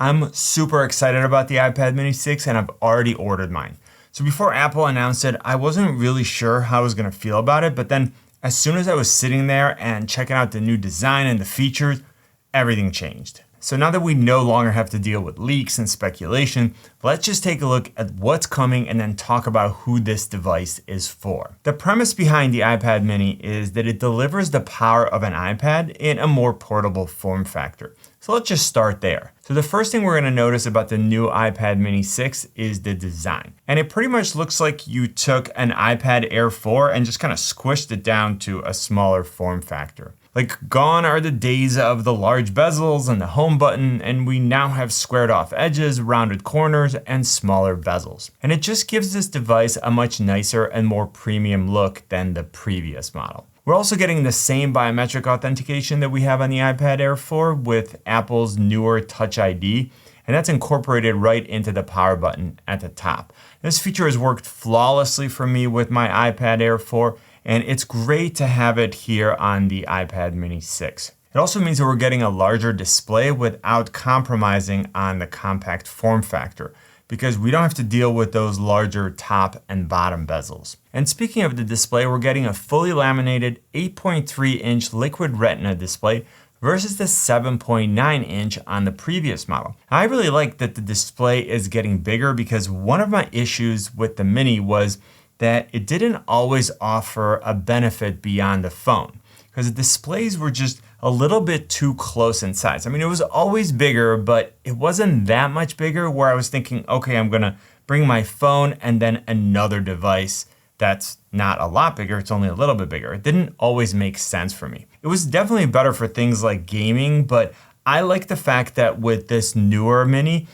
I'm super excited about the iPad mini 6 and I've already ordered mine. So before Apple announced it, I wasn't really sure how I was going to feel about it, but then as soon as I was sitting there and checking out the new design and the features, everything changed. So now that we no longer have to deal with leaks and speculation, let's just take a look at what's coming and then talk about who this device is for. The premise behind the iPad mini is that it delivers the power of an iPad in a more portable form factor. So let's just start there. So the first thing we're going to notice about the new iPad mini 6 is the design. And it pretty much looks like you took an iPad Air 4 and just kind of squished it down to a smaller form factor. Like, gone are the days of the large bezels and the home button, and we now have squared off edges, rounded corners, and smaller bezels. And it just gives this device a much nicer and more premium look than the previous model. We're also getting the same biometric authentication that we have on the iPad Air 4 with Apple's newer Touch ID, and that's incorporated right into the power button at the top. This feature has worked flawlessly for me with my iPad Air 4, and it's great to have it here on the iPad mini 6. It also means that we're getting a larger display without compromising on the compact form factor, because we don't have to deal with those larger top and bottom bezels. And speaking of the display, we're getting a fully laminated 8.3-inch liquid retina display versus the 7.9-inch on the previous model. I really like that the display is getting bigger because one of my issues with the Mini was that it didn't always offer a benefit beyond the phone, because the displays were just a little bit too close in size. I mean, it was always bigger, but it wasn't that much bigger where I was thinking, okay, I'm gonna bring my phone and then another device that's not a lot bigger, it's only a little bit bigger. It didn't always make sense for me. It was definitely better for things like gaming, but I like the fact that with this newer Mini,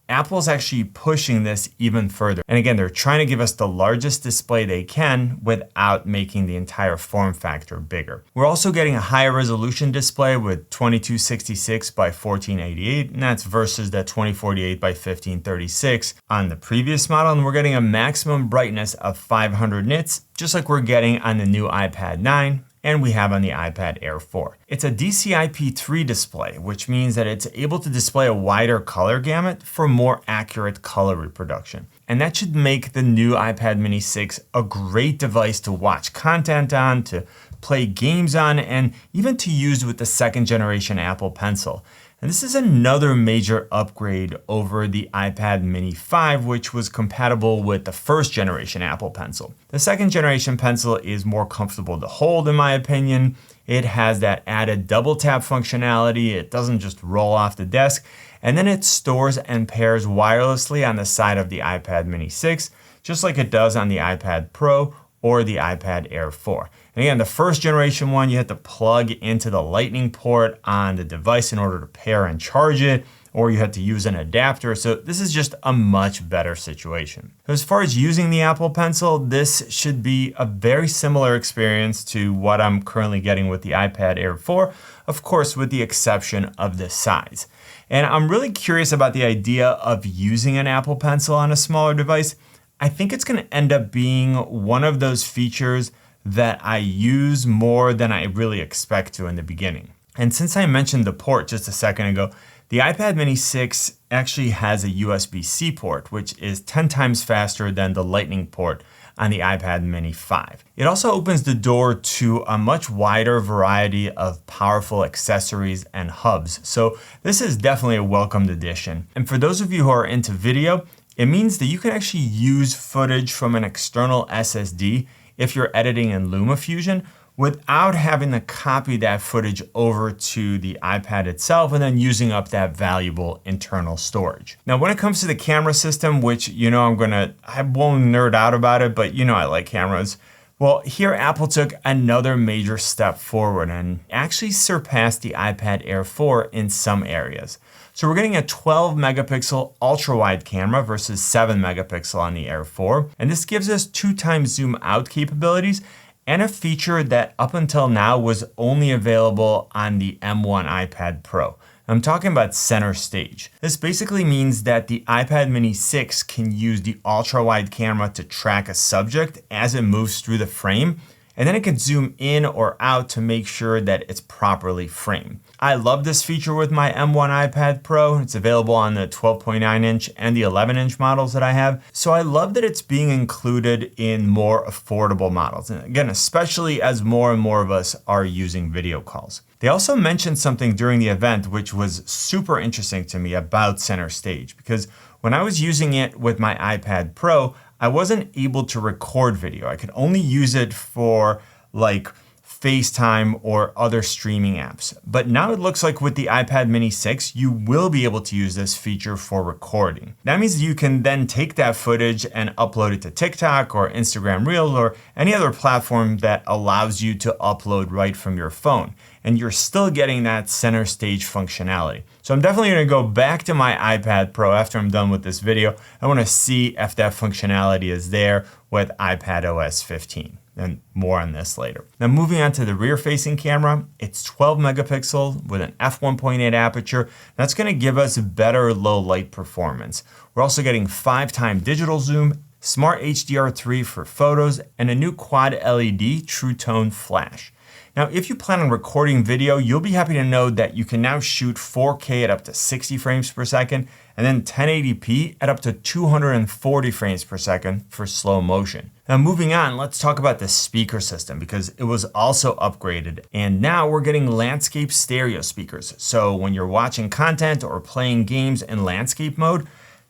Apple's actually pushing this even further. And again, they're trying to give us the largest display they can without making the entire form factor bigger. We're also getting a higher resolution display with 2266 by 1488, and that's versus the 2048 by 1536 on the previous model. And we're getting a maximum brightness of 500 nits, just like we're getting on the new iPad 9. And we have on the iPad Air 4. It's a DCI-P3 display, which means that it's able to display a wider color gamut for more accurate color reproduction. And that should make the new iPad mini 6 a great device to watch content on, to play games on, and even to use with the second generation Apple Pencil. And this is another major upgrade over the iPad mini 5, which was compatible with the first generation Apple Pencil. The second generation Pencil is more comfortable to hold, in my opinion. It has that added double tap functionality. It doesn't just roll off the desk. And then it stores and pairs wirelessly on the side of the iPad mini 6, just like it does on the iPad Pro or the iPad Air 4. And again, the first generation one, you had to plug into the Lightning port on the device in order to pair and charge it, or you had to use an adapter. So this is just a much better situation. As far as using the Apple Pencil, this should be a very similar experience to what I'm currently getting with the iPad Air 4, of course, with the exception of the size. And I'm really curious about the idea of using an Apple Pencil on a smaller device. I think it's going to end up being one of those features that I use more than I really expect to in the beginning. And since I mentioned the port just a second ago, the iPad mini 6 actually has a USB-C port, which is 10 times faster than the Lightning port on the iPad mini 5. It also opens the door to a much wider variety of powerful accessories and hubs. So this is definitely a welcomed addition. And for those of you who are into video, it means that you can actually use footage from an external SSD if you're editing in LumaFusion without having to copy that footage over to the iPad itself and then using up that valuable internal storage. Now, when it comes to the camera system, which I won't nerd out about it, but I like cameras. Well, here Apple took another major step forward and actually surpassed the iPad Air 4 in some areas. So we're getting a 12 megapixel ultra wide camera versus 7 megapixel on the Air 4. And this gives us 2x zoom out capabilities and a feature that up until now was only available on the M1 iPad Pro. I'm talking about center stage. This basically means that the iPad mini 6 can use the ultra wide camera to track a subject as it moves through the frame and then it can zoom in or out to make sure that it's properly framed. I love this feature with my M1 iPad Pro. It's available on the 12.9-inch and the 11-inch models that I have. So I love that it's being included in more affordable models. And again, especially as more and more of us are using video calls. They also mentioned something during the event which was super interesting to me about Center Stage, because when I was using it with my iPad Pro, I wasn't able to record video. I could only use it for like FaceTime or other streaming apps. But now it looks like with the iPad mini 6, you will be able to use this feature for recording. That means you can then take that footage and upload it to TikTok or Instagram Reels or any other platform that allows you to upload right from your phone. And you're still getting that Center Stage functionality. So I'm definitely gonna go back to my iPad Pro after I'm done with this video. I wanna see if that functionality is there with iPadOS 15. And more on this later. Now moving on to the rear-facing camera, it's 12 megapixel with an f1.8 aperture. That's gonna give us better low light performance. We're also getting 5x digital zoom, smart HDR3 for photos, and a new quad LED True Tone flash. Now, if you plan on recording video, you'll be happy to know that you can now shoot 4K at up to 60 frames per second, and then 1080p at up to 240 frames per second for slow motion. Now moving on, let's talk about the speaker system because it was also upgraded, and now we're getting landscape stereo speakers. So when you're watching content or playing games in landscape mode,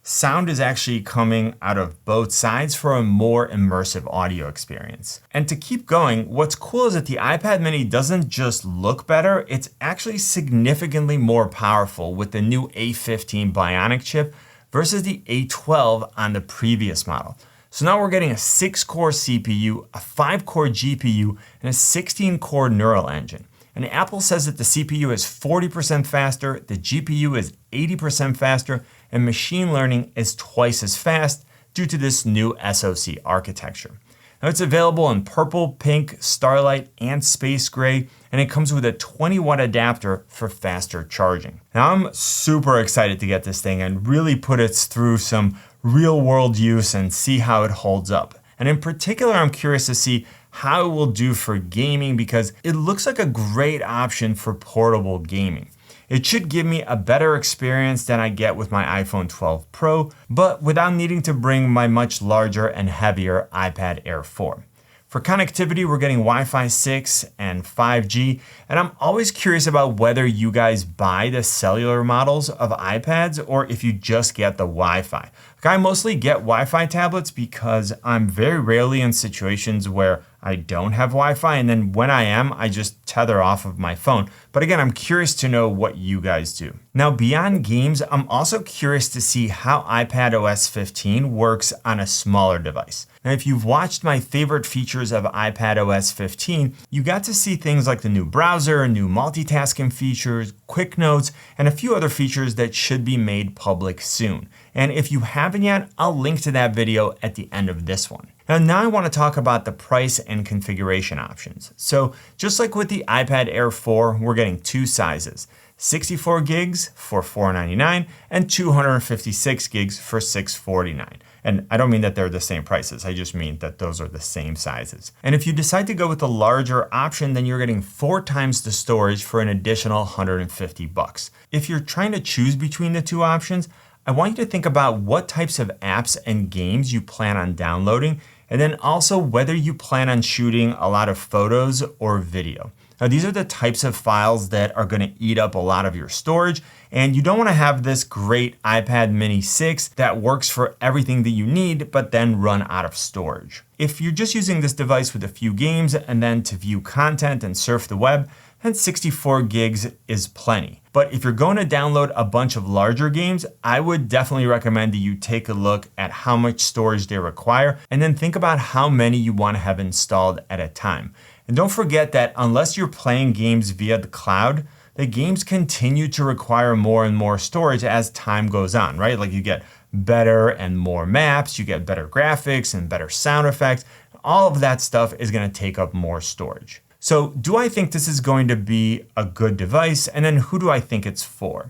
sound is actually coming out of both sides for a more immersive audio experience. And to keep going, what's cool is that the iPad mini doesn't just look better, it's actually significantly more powerful with the new A15 Bionic chip versus the A12 on the previous model. So now we're getting a 6-core CPU, a 5-core GPU, and a 16-core neural engine. And Apple says that the CPU is 40% faster, the GPU is 80% faster, and machine learning is twice as fast due to this new SoC architecture. Now it's available in purple, pink, starlight, and space gray, and it comes with a 20-watt adapter for faster charging. Now I'm super excited to get this thing and really put it through some real-world use and see how it holds up. And in particular, I'm curious to see how it will do for gaming because it looks like a great option for portable gaming. It should give me a better experience than I get with my iPhone 12 Pro, but without needing to bring my much larger and heavier iPad Air 4. For connectivity, we're getting Wi-Fi 6 and 5G, and I'm always curious about whether you guys buy the cellular models of iPads or if you just get the Wi-Fi. I mostly get Wi-Fi tablets because I'm very rarely in situations where I don't have Wi-Fi, and then when I am, I just tether off of my phone. But again, I'm curious to know what you guys do. Now, beyond games, I'm also curious to see how iPadOS 15 works on a smaller device. Now, if you've watched my favorite features of iPadOS 15, you got to see things like the new browser, new multitasking features, quick notes, and a few other features that should be made public soon. And if you haven't yet, I'll link to that video at the end of this one. Now I want to talk about the price and configuration options. So just like with the iPad Air 4, we're getting two sizes, 64 gigs for $499 and 256 gigs for $649. And I don't mean that they're the same prices, I just mean that those are the same sizes. And if you decide to go with the larger option, then you're getting 4 times the storage for an additional $150. If you're trying to choose between the two options, I want you to think about what types of apps and games you plan on downloading, and then also whether you plan on shooting a lot of photos or video. Now, these are the types of files that are going to eat up a lot of your storage, and you don't want to have this great iPad mini 6 that works for everything that you need, but then run out of storage. If you're just using this device with a few games and then to view content and surf the web, then 64 gigs is plenty. But if you're going to download a bunch of larger games, I would definitely recommend that you take a look at how much storage they require and then think about how many you want to have installed at a time. And don't forget that unless you're playing games via the cloud, the games continue to require more and more storage as time goes on, right? Like you get better and more maps, you get better graphics and better sound effects. All of that stuff is going to take up more storage. So do I think this is going to be a good device? And then who do I think it's for?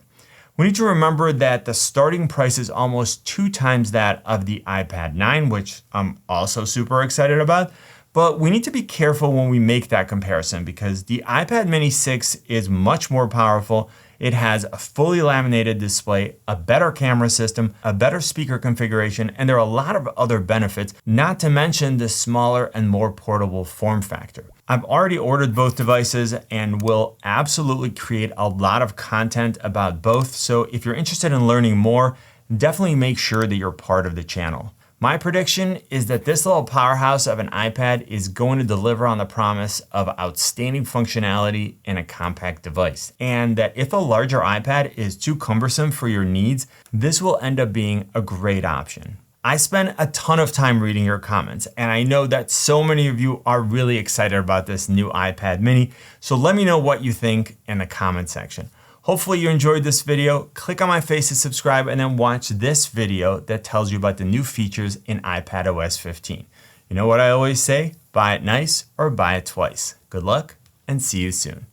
We need to remember that the starting price is almost 2 times that of the iPad 9, which I'm also super excited about. But we need to be careful when we make that comparison because the iPad mini 6 is much more powerful. It has a fully laminated display, a better camera system, a better speaker configuration, and there are a lot of other benefits, not to mention the smaller and more portable form factor. I've already ordered both devices and will absolutely create a lot of content about both. So if you're interested in learning more, definitely make sure that you're part of the channel. My prediction is that this little powerhouse of an iPad is going to deliver on the promise of outstanding functionality in a compact device. And that if a larger iPad is too cumbersome for your needs, this will end up being a great option. I spent a ton of time reading your comments, and I know that so many of you are really excited about this new iPad mini. So let me know what you think in the comment section. Hopefully you enjoyed this video. Click on my face to subscribe and then watch this video that tells you about the new features in iPadOS 15. You know what I always say? Buy it nice or buy it twice. Good luck and see you soon.